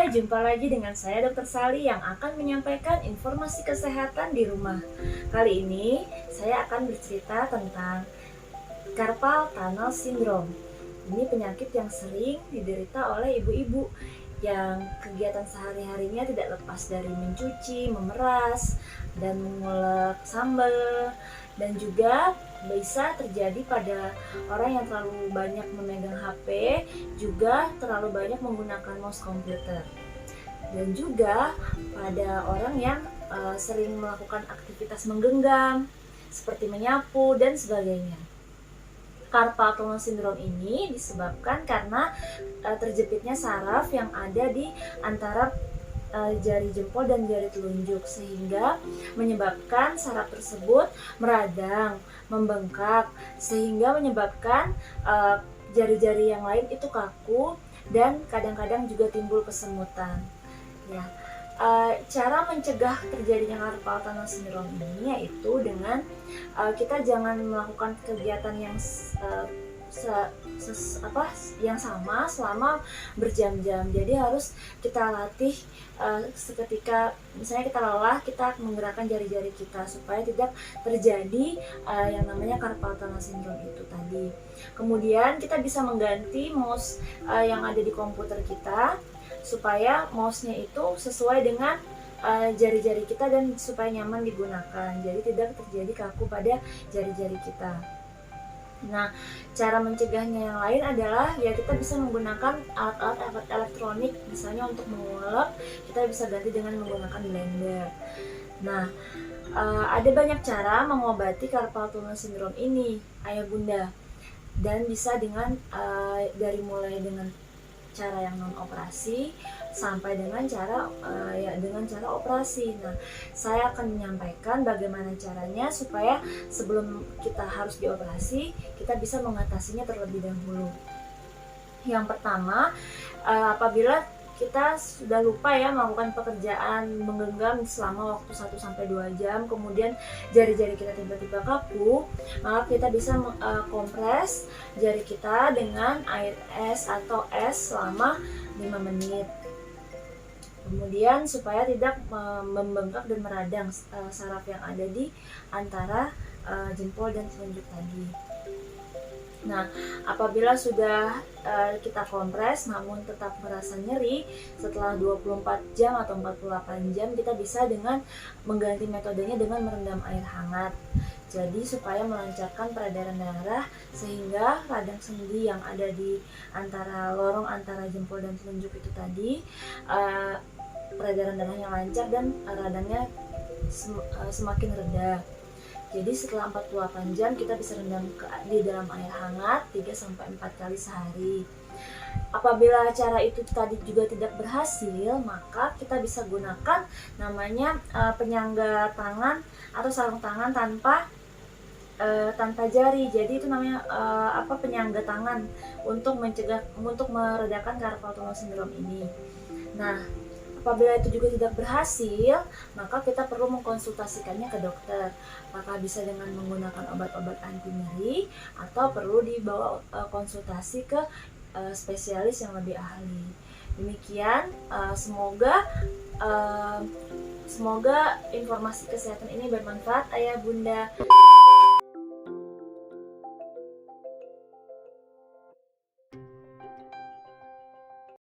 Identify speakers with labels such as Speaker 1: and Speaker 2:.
Speaker 1: jumpa lagi dengan saya Dr. Sali yang akan menyampaikan informasi kesehatan di rumah. Kali ini saya akan bercerita tentang carpal tunnel syndrome. Ini penyakit yang sering diderita oleh ibu-ibu yang kegiatan sehari-harinya tidak lepas dari mencuci, memeras, dan mengulek sambal, dan juga bisa terjadi pada orang yang terlalu banyak memegang HP, juga terlalu banyak menggunakan mouse komputer, dan juga pada orang yang sering melakukan aktivitas menggenggam seperti menyapu dan sebagainya. Carpal tunnel syndrome ini disebabkan karena terjepitnya saraf yang ada di antara jari jempol dan jari telunjuk, sehingga menyebabkan saraf tersebut meradang, membengkak, sehingga menyebabkan jari-jari yang lain itu kaku dan kadang-kadang juga timbul kesemutan. Ya, cara mencegah terjadinya carpal tunnel syndrome ini yaitu dengan kita jangan melakukan kegiatan yang yang sama selama berjam-jam. Jadi harus kita latih seketika misalnya kita lelah, kita menggerakkan jari-jari kita supaya tidak terjadi yang namanya carpal tunnel syndrome itu tadi. Kemudian kita bisa mengganti mouse yang ada di komputer kita supaya mouse-nya itu sesuai dengan jari-jari kita dan supaya nyaman digunakan, jadi tidak terjadi kaku pada jari-jari kita. Nah, cara mencegahnya yang lain adalah ya kita bisa menggunakan alat-alat elektronik, misalnya untuk mengulek kita bisa ganti dengan menggunakan blender. Nah, ada banyak cara mengobati carpal tunnel syndrome ini, ayah bunda, dan bisa dengan dari mulai dengan cara yang non operasi sampai dengan cara operasi. Nah, saya akan menyampaikan bagaimana caranya supaya sebelum kita harus dioperasi kita bisa mengatasinya terlebih dahulu. Yang pertama, apabila kita sudah lupa ya melakukan pekerjaan menggenggam selama waktu 1-2 jam, kemudian jari-jari kita tiba-tiba kaku, maka kita bisa kompres jari kita dengan air es atau es selama 5 menit. Kemudian supaya tidak membengkak dan meradang saraf yang ada di antara jempol dan telunjuk tadi. Nah, apabila sudah kita kompres namun tetap merasa nyeri setelah 24 jam atau 48 jam, kita bisa dengan mengganti metodenya dengan merendam air hangat. Jadi supaya melancarkan peredaran darah sehingga radang sendi yang ada di antara lorong antara jempol dan telunjuk itu tadi peredaran darahnya lancar dan radangnya semakin reda. Jadi setelah 48 jam kita bisa rendam di dalam air hangat 3-4 kali sehari. Apabila cara itu tadi juga tidak berhasil, maka kita bisa gunakan namanya penyangga tangan atau sarung tangan tanpa jari. Jadi itu namanya penyangga tangan untuk meredakan carpal tunnel syndrome ini. Nah, apabila itu juga tidak berhasil, maka kita perlu mengkonsultasikannya ke dokter. Apakah bisa dengan menggunakan obat-obat anti nyeri atau perlu dibawa konsultasi ke spesialis yang lebih ahli. Demikian, semoga informasi kesehatan ini bermanfaat ayah bunda.